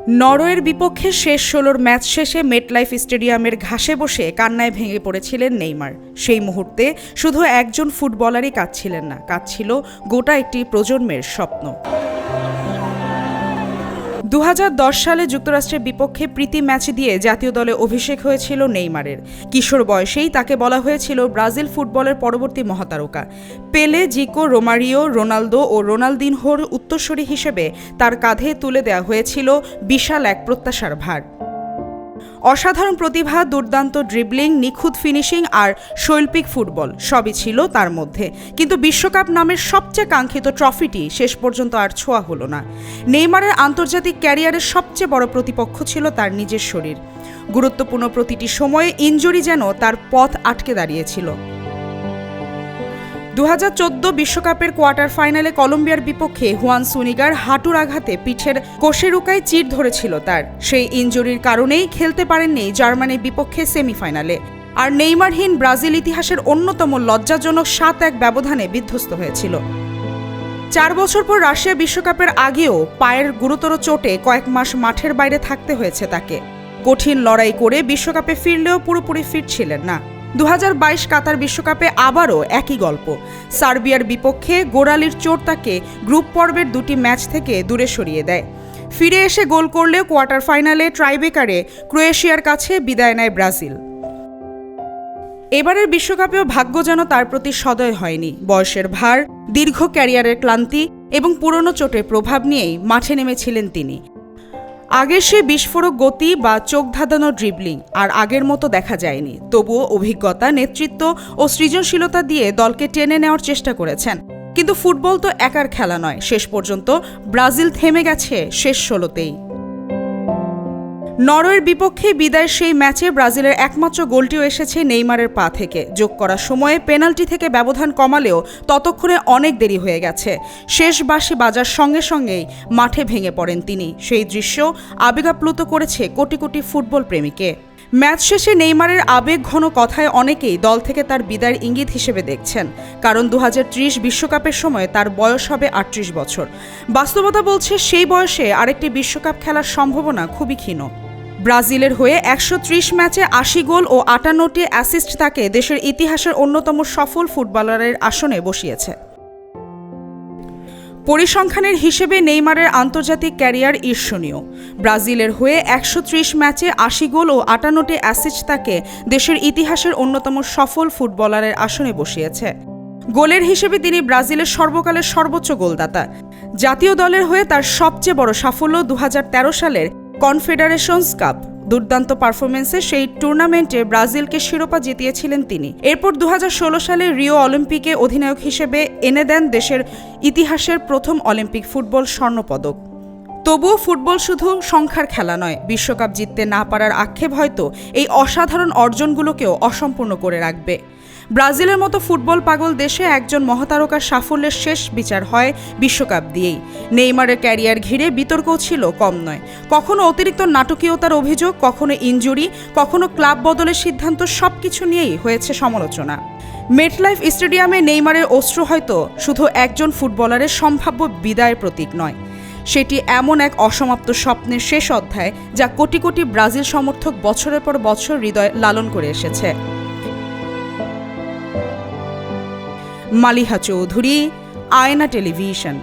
নরওয়ের বিপক্ষে শেষ ১৬ ম্যাচ শেষে মেটলাইফ স্টেডিয়ামের ঘাসে বসে কান্নায় ভেঙে পড়েছিলেন নেইমার। সেই মুহূর্তে শুধু একজন ফুটবলারই কাঁদছিলেন না, কাঁদছিল গোটা একটি প্রজন্মের স্বপ্ন। ২০১০ সালে যুক্তরাষ্ট্রের বিপক্ষে প্রীতি ম্যাচ দিয়ে জাতীয় দলে অভিষেক হয়েছিল নেইমারের। কিশোর বয়সেই তাকে বলা হয়েছিল ব্রাজিল ফুটবলের পরবর্তী মহাতারকা। পেলে, জিকো, রোমারিও, রোনালদো ও রোনালদিনহোর উত্তরসূরি হিসেবে তার কাঁধে তুলে দেওয়া হয়েছিল বিশাল এক প্রত্যাশার ভার। অসাধারণ প্রতিভা, দুর্দান্ত ড্রিবলিং, নিখুঁত ফিনিশিং আর শৈল্পিক ফুটবল সবই ছিল তার মধ্যে। কিন্তু বিশ্বকাপ নামের সবচেয়ে কাঙ্ক্ষিত ট্রফিটি শেষ পর্যন্ত আর ছোঁয়া হলো না। নেইমারের আন্তর্জাতিক ক্যারিয়ারের সবচেয়ে বড় প্রতিপক্ষ ছিল তার নিজের শরীর। গুরুত্বপূর্ণ প্রতিটি সময়ে ইনজুরি যেন তার পথ আটকে দাঁড়িয়েছিল। ২০১৪ বিশ্বকাপের কোয়ার্টার ফাইনালে কলম্বিয়ার বিপক্ষে হুয়ান সুনিগার হাঁটুর আঘাতে পিঠের কোষেরুকায় চির ধরেছিল তার। সেই ইনজুরির কারণেই খেলতে পারেননি জার্মানির বিপক্ষে সেমিফাইনালে। আর নেইমারহীন ব্রাজিল ইতিহাসের অন্যতম লজ্জাজনক ৭-১ ব্যবধানে বিধ্বস্ত হয়েছিল। ৪ বছর পর রাশিয়া বিশ্বকাপের আগেও পায়ের গুরুতর চোটে কয়েক মাস মাঠের বাইরে থাকতে হয়েছে তাকে। কঠিন লড়াই করে বিশ্বকাপে ফিরলেও পুরোপুরি ফিট ছিলেন না। ২০২২ কাতার বিশ্বকাপে আবারও একই গল্প। সার্বিয়ার বিপক্ষে গোড়ালির চোট তাকে গ্রুপ পর্বের ২টি ম্যাচ থেকে দূরে সরিয়ে দেয়। ফিরে এসে গোল করলেও কোয়ার্টার ফাইনালে ট্রাইবেকারে ক্রোয়েশিয়ার কাছে বিদায় নেয় ব্রাজিল। এবারের বিশ্বকাপেও ভাগ্য যেন তার প্রতি সদয় হয়নি। বয়সের ভার, দীর্ঘ ক্যারিয়ারের ক্লান্তি এবং পুরনো চোটের প্রভাব নিয়েই মাঠে নেমেছিলেন তিনি। আগের সে বিস্ফোরক গতি বা চোখ ধাঁধানো ড্রিবলিং আর আগের মতো দেখা যায়নি। তবুও অভিজ্ঞতা, নেতৃত্ব ও সৃজনশীলতা দিয়ে দলকে টেনে নেওয়ার চেষ্টা করেছেন। কিন্তু ফুটবল তো একার খেলা নয়। শেষ পর্যন্ত ব্রাজিল থেমে গেছে শেষ ১৬তেই। নরওয়ের বিপক্ষে বিদায়ের সেই ম্যাচে ব্রাজিলের একমাত্র গোলটিও এসেছে নেইমারের পা থেকে। যোগ করার সময়ে পেনাল্টি থেকে ব্যবধান কমালেও ততক্ষণে অনেক দেরি হয়ে গেছে। শেষ বাঁশি বাজার সঙ্গে সঙ্গেই মাঠে ভেঙে পড়েন তিনি। সেই দৃশ্য আবেগাপ্লুত করেছে কোটি কোটি ফুটবল প্রেমীকে। ম্যাচ শেষে নেইমারের আবেগ ঘন কথায় অনেকেই দল থেকে তার বিদায়ের ইঙ্গিত হিসেবে দেখছেন। কারণ ২০৩০ বিশ্বকাপের সময় তার বয়স হবে ৩৮ বছর। বাস্তবতা বলছে সেই বয়সে আরেকটি বিশ্বকাপ খেলার সম্ভাবনা খুবই ক্ষীণ। ব্রাজিলের হয়ে ১৩০ ম্যাচে ৮০ গোল ও ৫৮টি অ্যাসিস্ট তাকে দেশের ইতিহাসের অন্যতম সফল ফুটবলারের আসনে বসিয়েছে। পরিসংখ্যানের হিসেবে নেইমারের আন্তর্জাতিক ক্যারিয়ার ঈর্ষণীয়। ব্রাজিলের হয়ে ১৩০ ম্যাচে ৮০ গোল ও ৫৮টি অ্যাসিস্ট তাকে দেশের ইতিহাসের অন্যতম সফল ফুটবলারের আসনে বসিয়েছে। গোলের হিসেবে তিনি ব্রাজিলের সর্বকালের সর্বোচ্চ গোলদাতা। জাতীয় দলের হয়ে তার সবচেয়ে বড় সাফল্য ২০১৩ সালের কনফেডারেশনস কাপ। দুর্দান্ত পারফরমেন্সে সেই টুর্নামেন্টে ব্রাজিলকে শিরোপা জিতিয়েছিলেন তিনি। এরপর ২০১৬ সালে রিও অলিম্পিকে অধিনায়ক হিসেবে এনে দেন দেশের ইতিহাসের প্রথম অলিম্পিক ফুটবল স্বর্ণপদক। তবুও ফুটবল শুধু সংখ্যার খেলা নয়। বিশ্বকাপ জিততে না পারার আক্ষেপ হয়তো এই অসাধারণ অর্জনগুলোকেও অসম্পূর্ণ করে রাখবে। ব্রাজিলের মতো ফুটবল পাগল দেশে একজন মহাতারকার সাফল্যের শেষ বিচার হয় বিশ্বকাপ দিয়েই। নেইমারের ক্যারিয়ার ঘিরে বিতর্কও ছিল কম নয়। কখনো অতিরিক্ত নাটকীয়তার অভিযোগ, কখনো ইনজুরি, কখনো ক্লাব বদলের সিদ্ধান্ত, সবকিছু নিয়েই হয়েছে সমালোচনা। মেটলাইফ স্টেডিয়ামে নেইমারের অশ্রু হয়তো শুধু একজন ফুটবলারের সম্ভাব্য বিদায়ের প্রতীক নয়। সেটি এমন এক অসমাপ্ত স্বপ্নের শেষ অধ্যায় যা কোটি কোটি ব্রাজিল সমর্থক বছরের পর বছর হৃদয় লালন করে এসেছে। মালিহা চৌধুরী, আয়না টেলিভিশন।